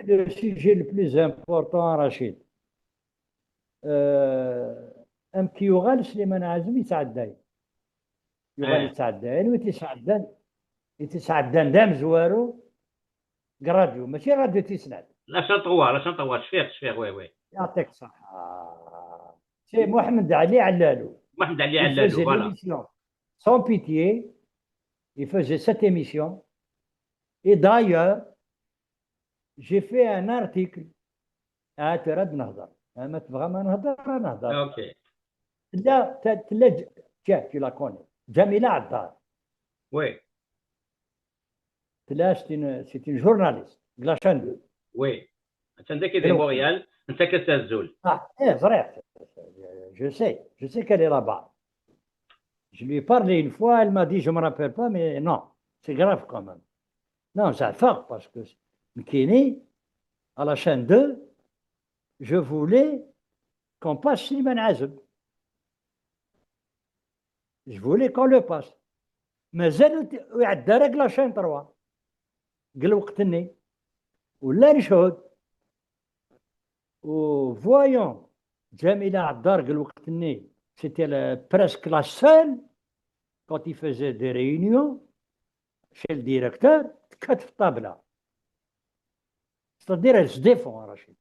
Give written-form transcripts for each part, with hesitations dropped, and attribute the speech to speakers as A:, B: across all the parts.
A: le sujet le plus important, Rachid. أمك يغال سليمان عازم يتعدى يغال يتعدى ويتسعدان دام زوارو راديو ماشي راديو تيسناد.
B: لا شفيق وي.
A: يعطيك الصحة. سي محمد علي علالو.
B: محمد علي
A: Il
B: علالو
A: faisait
B: فوالا.
A: l'émission sans pitié. Il faisait cette émission. Et d'ailleurs, j'ai fait un article. ترى نهضر ما تبغى ما نهضر.
B: اوكي.
A: لا تلا tu la connais. Jamila Addar.
B: وي
A: Là, c'est une journaliste de la chaîne 2.
B: وي. انت كيدير مونريال انت كتهزول.
A: Je sais qu'elle est là-bas. Je lui ai parlé une fois, elle m'a dit, je ne me rappelle pas, mais non, c'est grave quand même. Non, ça fait parce que Mkini, à la chaîne 2, je voulais qu'on passe Slimane Azeb. Je voulais qu'on le passe. Mais زالت ويعدى la chaîne 3. قال وقتني ولا نشهد وفويون Jamila Addar قال وقتني. C'était presque la seule, quand il faisait des réunions chez le directeur, كتف الطابلة. C'est-à-dire elle se défend Rachid.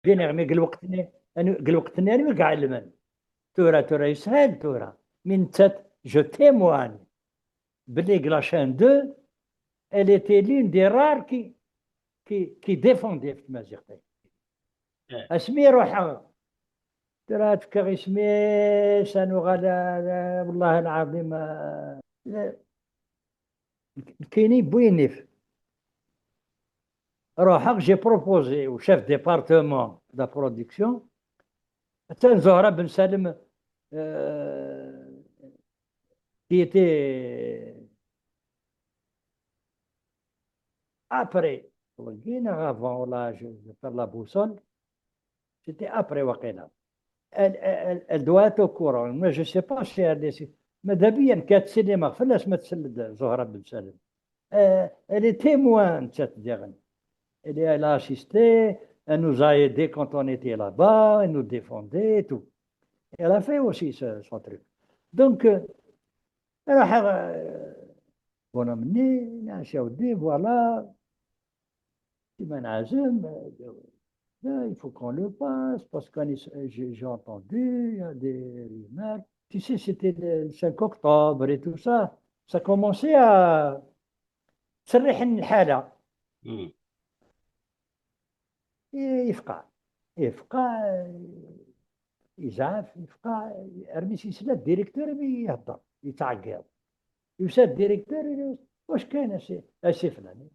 A: بين مي قال وقتني أنا كاع علمن تورا يسهل تورا من تات جو témoigne بلي la chaîne 2 elle était l'une des rares qui défendait في المازيغتين. اسمي روحها ترى تفكر اسمي سانو غالا والله العظيم كاينين بوينيف روحك جي بروبوزي au chef département de la production حتى زهرة بن سالم qui était après avant là je vais faire la boussole c'était après وقيلا. Elle doit être au courant. Mais je ne sais pas si elle est. Mais d'abord, كانت سينما فلاش ما تسلد زهرة بن سالم. Elle est témoin de cette dernière. Elle a assisté, elle nous a aidés quand on était là-bas, elle nous défendait et tout. Et elle a fait aussi son truc. Donc, bon amené, voilà, Slimane Azem, il faut qu'on le passe parce que j'ai entendu, il y a des rumeurs. Tu sais, c'était le 5 octobre et tout ça. Ça commençait à تسرح الحالة. يفقع يزعف يفقع ارمي سلسلة الديريكتور يهضر يتعقب يوسف الديريكتور واش كاين اسي فلان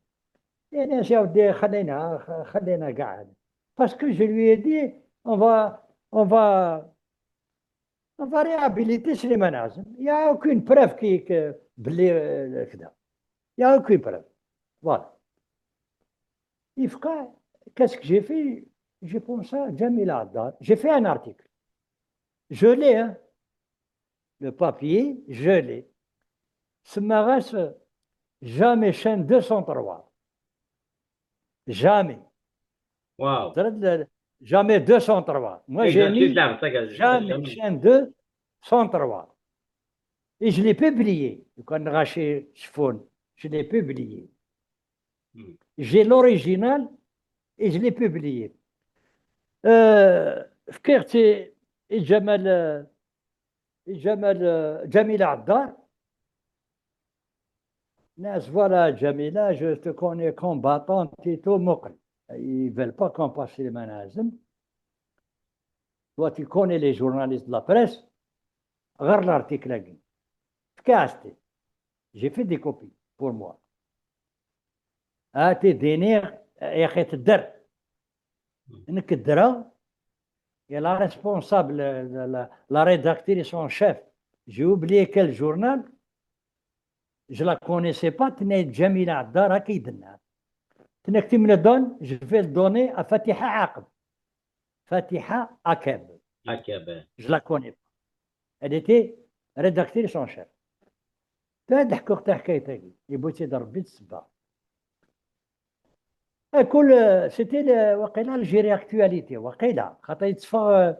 A: يعني اسي ودي خلينا قاعد باسكو جو لوي دي on va réhabiliter Slimane Azem. Il n'y a aucune preuve بلي كذا. Il n'y a aucune preuve. Voilà. يفقع. Qu'est-ce que j'ai fait? J'ai pensé à Jamila Addar. J'ai fait un article. Je l'ai, hein. Le papier, je l'ai. Ce m'arrête jamais chaîne 203. Jamais.
B: واو.
A: Jamais 203. Moi, j'ai mis jamais chaîne 203. Et je l'ai publié. Quand Rachid Chfoun, je l'ai publié. J'ai l'original et je l'ai publié. فكرتي جميلة عدار. Nas, voilà, Jamila, je te connais combattante et tout, مقل. Ils ne veulent pas qu'on passe Slimane Azem. Toi, tu connais les journalistes de la presse. Regarde l'article là. J'ai fait des copies pour moi. هاتي دينير يا أخي تدر. إنك الدرا et la responsable, la rédactrice en chef. J'ai oublié quel journal. Je ne la connaissais pas. Tenait Jamila Addar à Kidna. Tenait que tu me le donnes, je vais le donner à Fatiha Aqb. Fatiha Aqb. Je ne la connais pas. Elle était rédactrice en chef. تضحكوا حكايتك يبغي تضرب بالسبا كل سيتي وقيلا الجيري اكتواليتي وقيلا خاطر يتصفى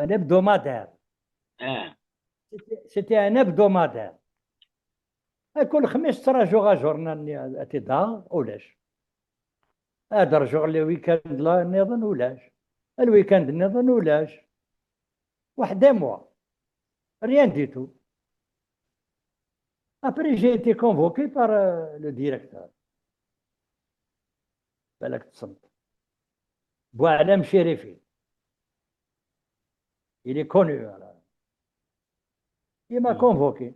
A: لابدومادير.
B: اه.
A: سيتي ان ابدومادير. كل خميس ترى جورنال تدا ولاش. هذا رجوع الويكاند لا نظن ولاش. الويكاند نظن ولاش. واحد دي موا. ريان دي تو. Après, j'ai été convoqué par le directeur. بالك تصمت. بوعلام شريفي. Il est connu. Alors. Il m'a convoqué.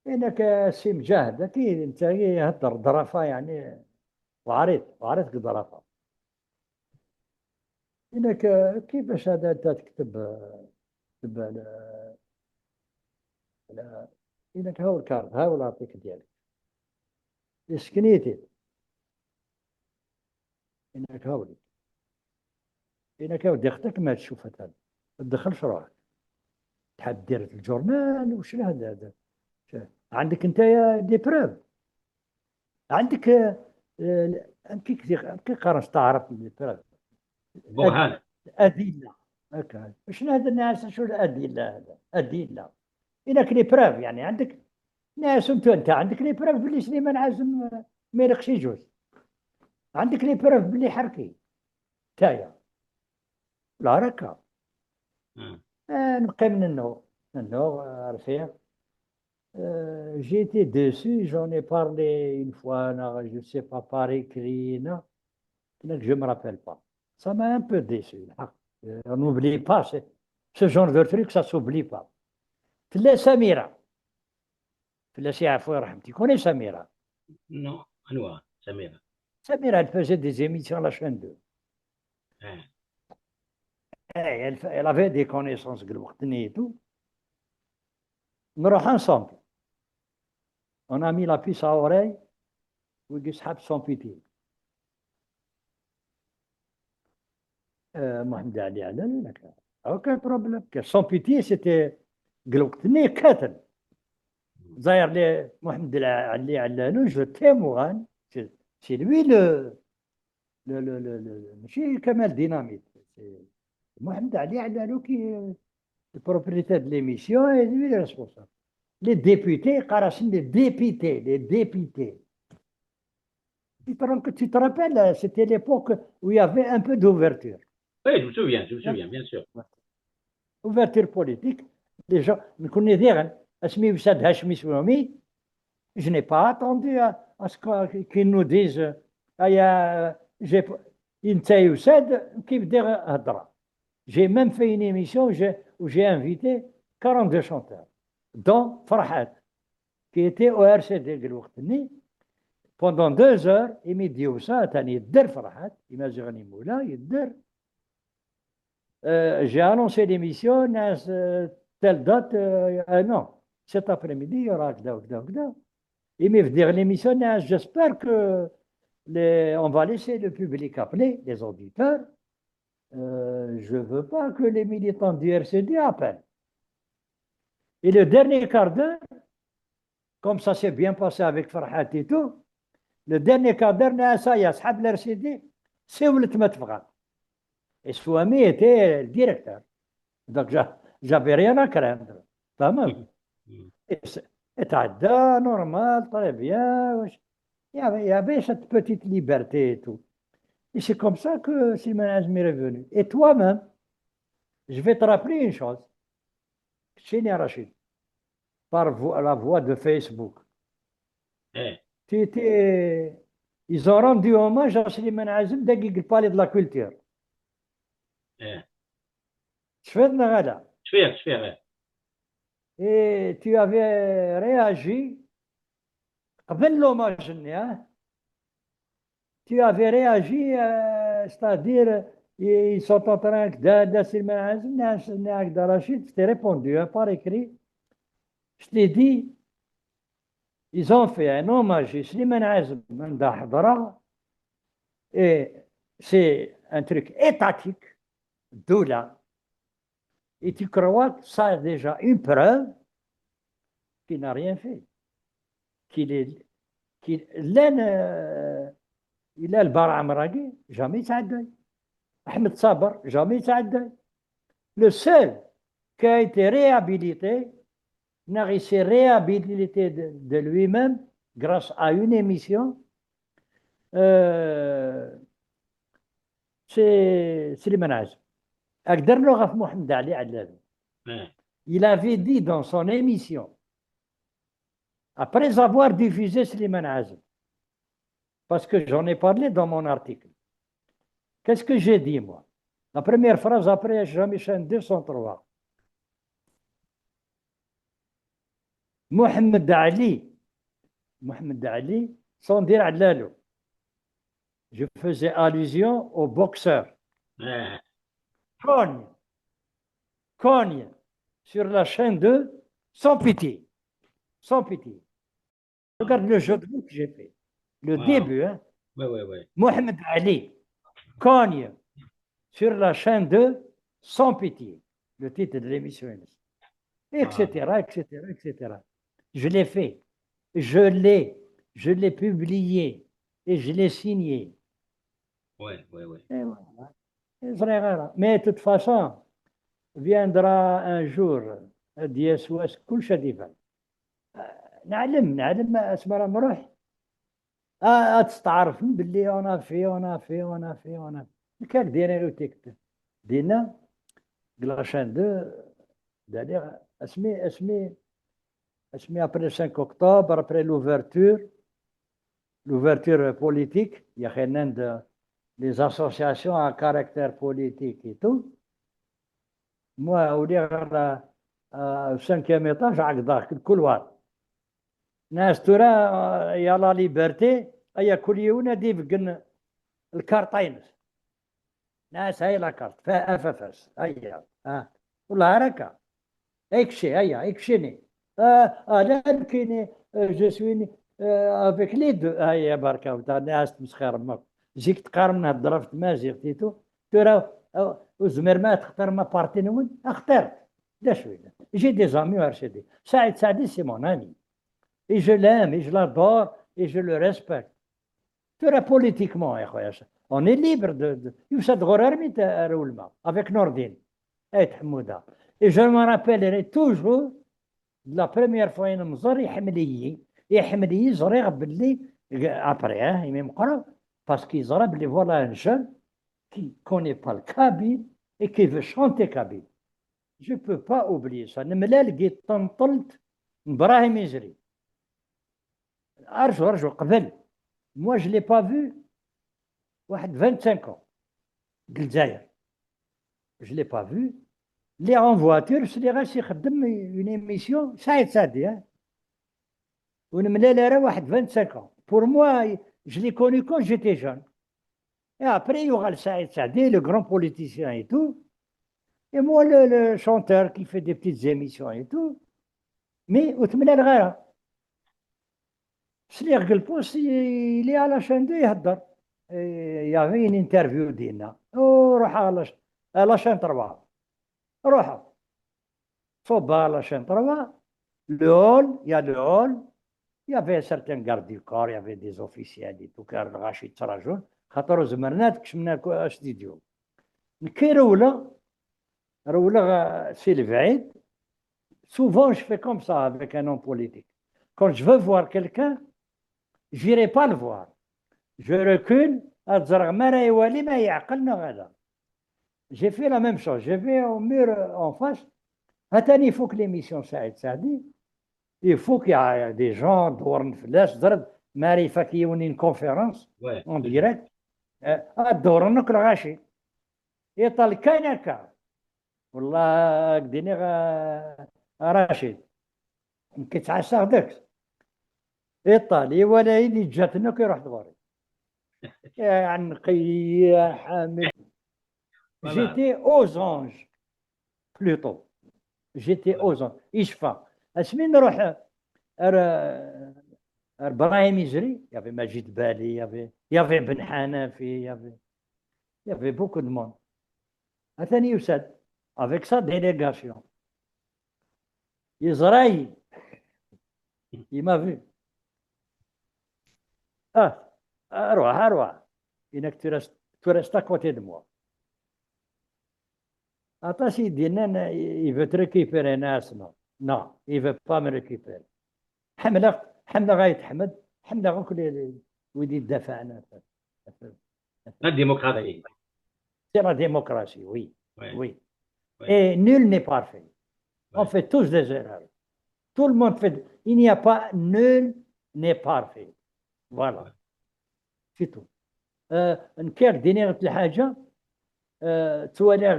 A: انك سي مجاهد اكيد انت هدر ظرافه يعني وعريت ظرافه. انك كيفاش هذا انت تكتب انك هاو الكارت هاو الارتيك ديالك سكنيتي. انك هاولي. انك ودي اختك ما تشوف هذا ما تدخلش روحك تحب دير في الجورنال وشنو هذا عندك انت دي بروف عندك كي قارنت تعرف لي بروف
B: برهان.
A: أدلة. هكا شنو هذا الناس شو الأدلة هذا أدلة. إنك لي بروف يعني عندك ناس أنت عندك لي بروف بلي سليمان عازم ما يرقش يجوز. عندك لي بروف بلي حركي تايا لا ركا. نبقى من النوع رفيع. J'ai été déçu, j'en ai parlé une fois, je ne sais pas, par écrit, non, je ne me rappelle pas. Ça m'a un peu déçu. On n'oublie pas, ce genre de truc, ça ne s'oublie pas. تلا سميرة تلا سي عفو رحمتي كوني سميرة.
B: نو انواع سميرة.
A: سميرة elle faisait des émissions à la chaîne 2. Elle avait des connaissances قلوقتني et tout. نروح ensemble. On a mis la puce à oreille ويسحب son pitié. محمد علي على aucun problème. Son pitié c'était قلوقتني كاتل. زاير لي محمد علي علانو جو تيموغان سي لوي ماشي كمال ديناميت. محمد علي علانو كي البروبريتير دو ليميسيون اي لوي ريسبونسابل. لي ديبوتي قراسن لي ديبيتي. Tu te rappelles, c'était l'époque où il y avait un peu d'ouverture.
B: Oui, je me souviens, bien sûr.
A: Ouverture politique. Les gens, نكون نذيرا اسمي وساد هاشمي سوامي. Je n'ai pas attendu à ce qu'ils nous disent انت يوساد كيف دير هضره. J'ai même fait une émission où j'ai invité 42 chanteurs dont Farhat qui était au RCD قلوقتني. Pendant 2 heures يمد يوسا ثاني يدر فرحات يمازغني مولا يدر. J'ai annoncé l'émission telle date non cet après-midi il y aura كذا وكذا وكذا. Et me dire l'émission, j'espère que on va laisser le public appeler, les auditeurs. Je ne veux pas que les militants du RCD appellent. Et le dernier quart d'heure, comme ça s'est bien passé avec Farhat et tout, le dernier quart d'heure, ça y est, Ashab l'RCD, c'est où le Tmatfra. Et Souami était le directeur. Donc, j'avais rien à craindre. Pas mal. Et t'as normal, très bien. Il y avait cette petite liberté et tout. Et c'est comme ça que Silman Azmi est revenu. Et toi-même, je vais te rappeler une chose. Chini Rachid, par la voix de Facebook. Ils ont rendu hommage à Silman Azmi dès qu'il parlait de la culture. Et tu avais réagi. قبل l'hommage, tu avais réagi, c'est-à-dire, ils sont en train je t'ai répondu par écrit. Je t'ai dit, ils ont fait un hommage à Slimane Azm et c'est un truc étatique, doula. Et tu crois que ça a déjà une preuve qu'il n'a rien fait, qu'il لان الى البراعم مراقي جامي تعدى احمد صابر جامي تعدى لو سول qui a été réhabilité il s'est réhabilité de lui-même grâce à une émission c'est Slimane Azem أقدر له غف محمد علي علاوي. Il avait dit dans son émission, après avoir diffusé Slimane Azem, parce que j'en ai parlé dans mon article, qu'est-ce que j'ai dit moi? La première phrase après Jean-Michel 203. Mohamed Ali, sans dire Adlalou. Je faisais allusion au boxeur. Cogne sur la chaîne 2 sans pitié. Sans pitié. Regarde le jeu de mots que j'ai fait. Le début, hein. Mohamed Ali cogne sur la chaîne 2 sans pitié. Le titre de l'émission. Etc., etc., etc. Je l'ai fait. Je l'ai publié et je l'ai signé. Et voilà. Mais de toute façon, viendra un jour DSOS كل شيء ديفان نعلم اسمع نروح تستعرف باللي انا في كاك دينا تكتب دينا كلاشان دو داليغ اسمي après 5 octobre après l'ouverture politique il y a des associations à caractère politique et tout. Moi, au cinquième étage, عقداك الكلوار. ناس ترى يا لا ليبرتي أي كل يوم دي بقن الكارتين. ناس هاي لا كارت فافس أي ولا هركا إكشي إكشيني لا يمكن جسويني افيك لي دو هاي بركة وتاع ناس تمسخر ماك جيك تقارن هضره في تمازيغ تيتو ترى وزمر ما تختار ما بارتي نون اختار لا شويه جي دي زامي ارشدي سعيد سي مون امي اي جو لام اي جو لادور اي جو لو ريسبكت ترى بوليتيكمون يا خويا اون اي ليبر دو يوسد غرار مي تاول ما افيك نوردين اي حموده اي جو ما رابيلري توجور لا بروميير فوا نمزر يحملي زريغ باللي ابري يمي مقرا باسكو يزرى باللي فوالا ان جون qui ne connaît pas le kabyle et qui veut chanter kabyle. Je ne peux pas oublier ça. نملال لقيت طنطلت إبراهيم يزري. أرجو قبل. Moi je ne l'ai pas vu. واحد 25 ans. الجزائر. Je ne l'ai pas vu. Les en voiture, سلي غاش يخدم une émission سعيد سعدي. ونملال راه واحد 25 ans. Pour moi, je l'ai connu quand j'étais jeune. Et après, il y aura le Saïd Saadi, le grand politicien et tout. Et moi, le chanteur qui fait des petites émissions et tout. Mais, Outmel El Ghara. Slir Gelpous, il est à la chaîne 2, il y avait une interview d'Ina. Oh, à la chaîne 3. Roha. Soba à la chaîne 3. Le hall, il y a le hall. Il y avait certains gardes du corps, il y avait des officiels et tout, car Rachid Sarajoun. خاطر زمرنات كشمنا استديو كي رولا سي البعيد souvent je fais comme ça avec un homme politique quand je veux voir quelqu'un j'irai pas le voir je recule أتزرع ما راه يوالي ما يعقلنا هذا j'ai fait la même chose je vais au mur en face هاتاني il faut que l'émission سعيد سعدي il faut qu'il y ait des gens دور فلاش ضرب معرفة كيوني une conférence en direct الدور ناكل غاشي يطال كاينكا والله قديني راشد يمكن تعسى غداك يطال ولا يدي جاتنا كي يروح دوري يا عنقي يا حامد جيتي اوزونج بلوتو جيتي اوزونج يشفى اسمي نروح ابراهيم يزري يافي مجيد بالي يافي بن حنفي يافي بوكو دو مون عثاني يسد افيك سا ديليغاسيون يزراي يما في Arroi. Tu restes à côté de moi. Attends, s'il dit non, il veut te récupérer, non. Non, il ne veut pas me récupérer. حمله غيتحمد حمله غير كل ويدي يدافع عن
B: La démocratie.
A: C'est la démocratie, oui.
B: Ouais.
A: Oui.
B: Ouais.
A: Et nul n'est parfait. On
B: Ouais.
A: fait tous des erreurs. Tout le monde fait. Il n'y a pas nul n'est parfait. Voilà.
B: Ouais.
A: C'est tout. نكير ديني غير الحاجة تواليغ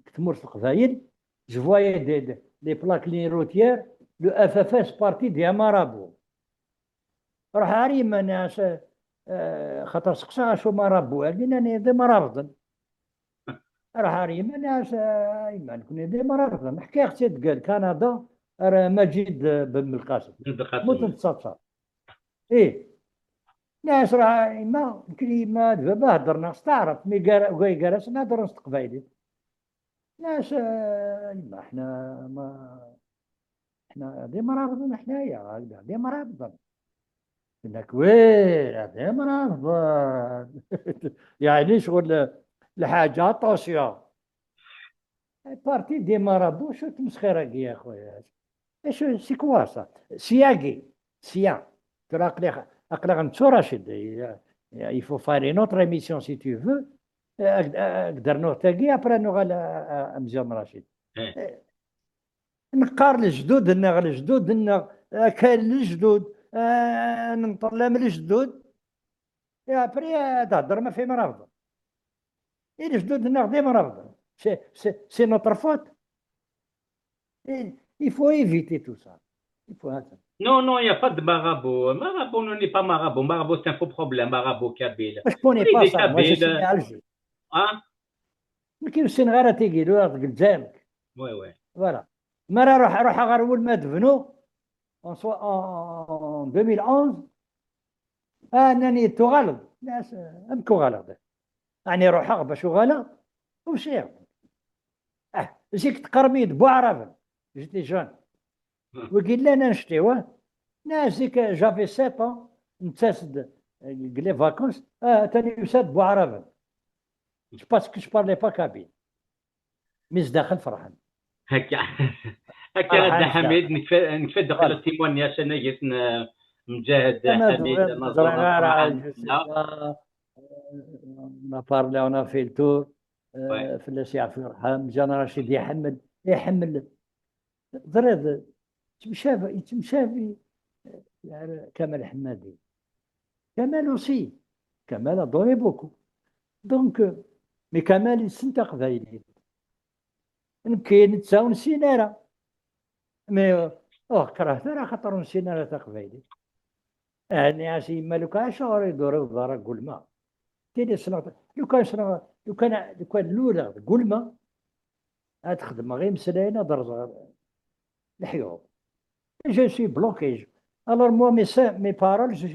A: كتمور في القبايل جو فوايي دي بلاك لين روتيير لو اف اف اس بارتي ديال مارابو راح عاري ما ناس خاطر سقسا شو مارابو قلنا انا ديما رافضن راح عاري ما ناس ما نكون ديما رافضن حكايه اختي تقال كندا راه مجيد بن القاسم موت نتصاتصا ايه ناس راه ما يمكن ما دابا هضرنا تعرف مي جالس نهضر نستقبايلي ناس ما احنا ديما رافضين حنايا ديما رافضين انك وين ديما رافضين يعني شغل الحاجه طوسيا بارتي ديما رافضين شو تمسخيره يا خويا ايش سي كوا سا سياقي سيا ترى أقلق نتو راشد il faut faire une autre émission si tu veux قدر نوتاقي ابرا نوغال مزيان راشد نقار الجدود نغ الجدود نغ كان الجدود نطلع من الجدود يا ابري تهضر ما في مرافض الجدود نغ ديما مرافض سي نوتر فوت il faut éviter tout ça il faut هذا
B: Non, non, il n'y a pas de marabout. Marabout n'est pas marabout. Marabout, c'est un faux problème. Marabout kabyle.
A: Je ne connais pas ça. Moi, je suis
B: kabyle.
A: né à Alger.
B: Hein?
A: Mais qui est غير تيجيلو الجزائر.
B: Ouais, ouais.
A: Voilà. مرة روح غير أول ما دفنوا en 2011 أنني تغلط ناس أمكو غلط يعني روح باش غلط ومشي جيك تقرميد بوعرف جيت جون وقيل لنا نشتيوه ناس ديك جافي 7 نتسد قلي فاكونس تاني يساد بوعرف باسكو جو بارلي با كابين ميز داخل فرحان
B: هكا هكا غدا حميد نكفى دخل التيمونياش انا جيت مجاهد حميد
A: ما بارلي انا في التور فلاش يعرف يرحم جانا رشيد يحمل ضرب تمشافي كمال حمادي كمال اوسي كمال دوني بوكو دونك مي كمال يسنت قبايلي يمكن نتساو نسينا مي كرهت راه خاطر نسينا تقبايلي يعني عشي ما لو كان شهر يدور الدار قلما كاين سنه لو كان الاولى قلما تخدم غير مسلاينه درجه الحيوب je suis bloqué alors moi mes paroles je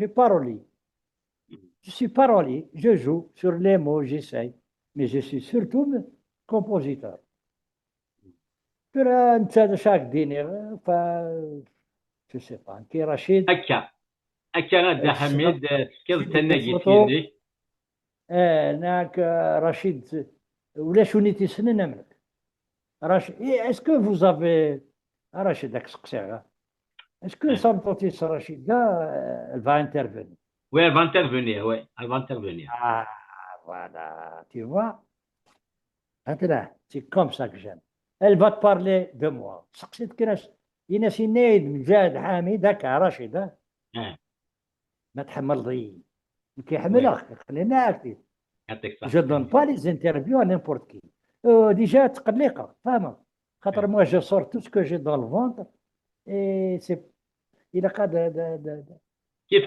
A: suis parolier je joue sur les mots j'essaye mais je suis surtout compositeur ترى انت شاك ديني ف je sais pas كي رشيد
B: هكا غدا حميد سكيل تناقي فيني
A: هناك رشيد ولا شونيتي سنين منك رشيد اسكو فوز افي رشيد داك سقسيغا اسكو سامبوتيس رشيد لا الفا انترفيني
B: وي الفا انترفيني وي الفا انترفيني
A: فوالا tu vois هكذا سي كوم سا كجان elle va te parler de moi سقسيت كناش يناس ينايد مجاهد حامد هكا رشيد ما تحمل ضي كيحمل اخ خلينا اكتب جو دون با لي انترفيو نيمبورت كي ديجا تقليقه فاهمه خاطر موا جو سور تو سكو جي دون الفونتر اي سي الى قاد
B: كيف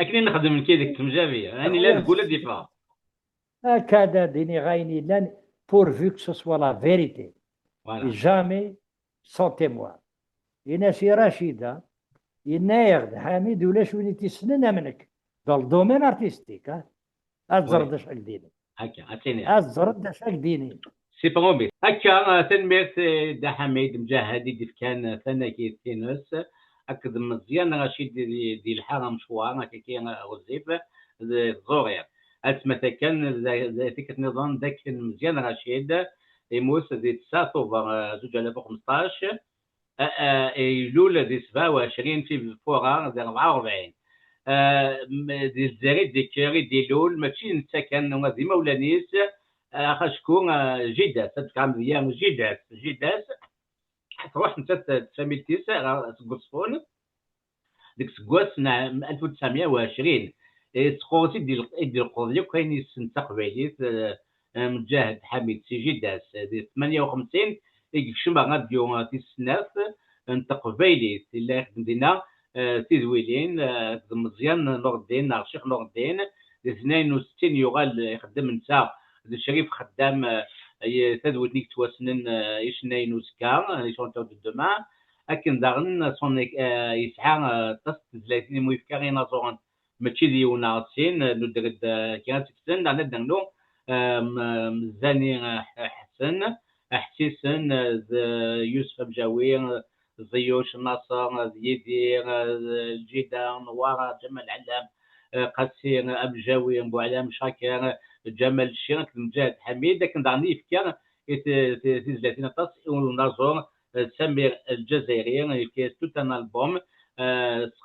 B: اكني نخدم كي ديك التمجابيه يعني لا تقول ديفا
A: هكذا ديني غايني لان pourvu que ce soit la vérité et jamais sans témoin يناسي رشيده ينايغ حميد ولا شونيتي سننا منك dans le domaine artistique أزرد شاك ديني
B: هكا عطيني
A: أزرد شاك ديني
B: سي برومبي هكا تنميت دا حميد مجاهد يدير كان ثنا كي تينس اكد مزيان رشيد دي الحرم مشوار هكا كي غزيف الزورير مثلا كان ذيك النظام ذاك مزيان رشيد يموت دي 9 طوبر 2015 ايلول دي 27 في فورا دي 44 دي الزريد دي كيري دي لول ماشي نتا كان هما ديما ولانيس شكون جداس تفهم مزيان جداس تروح انت تساميلتيس سكوسفون ديك سكواس نعم 1920 سخوتي ديال القضيه كاين يسن تقبيليت مجاهد حميد سيجداس دي 58 يكشم غاديو تيسناف تقبيليت اللي يخدم دينا تيزويلين مزيان نور الدين الشيخ نور الدين 62 يغال يخدم نتا الشريف خدام تدويتنيك تواسنن يشناين وسكا يشون تو دوما لكن داغن صون يسعى تصل مو يفكرين زون ماشي ديونا سين ندرد كانت تكسن انا دنو مزاني حسن حسيسن يوسف بجاوي زيوش الناصر يدير الجيدان نوار جمال علام قاسين ابجاوي ابو علام شاكر جمال الشيخ مجاهد حميد لكن دعني يفكر تزلاتين طاس ونازور سمير الجزائري في توت ان البوم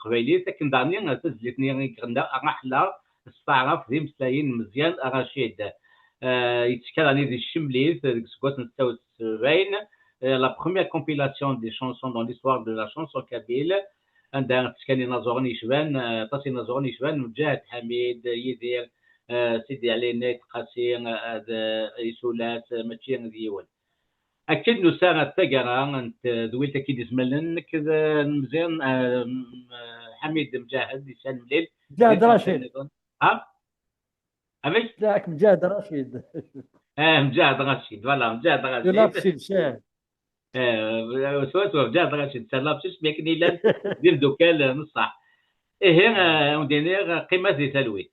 B: قبيلي لكن دعني تزلتني غندا رحله استعرف دي مسلاين مزيان رشيد يتكلم دي الشمليت ديك سكوت 76 la première compilation des chansons dans l'histoire de la chanson kabyle عندها تكاني نازورني شبان طاسي نازورني شبان مجاهد حميد يدير سيدي علي نيت قاسين يسولات ماشي ديول اكيد نسانا تاقرا انت دويت اكيد اسملن كذا مزيان حميد مجاهد يسال مليل
A: مجاهد رشيد
B: ها ابي
A: ذاك مجاهد رشيد
B: مجاهد رشيد فوالا مجاهد رشيد
A: لابسي الشاه
B: سوات مجاهد رشيد سلابسيس لكن الا دير دوكال نصح ايه ندير قيمه ذي تلوي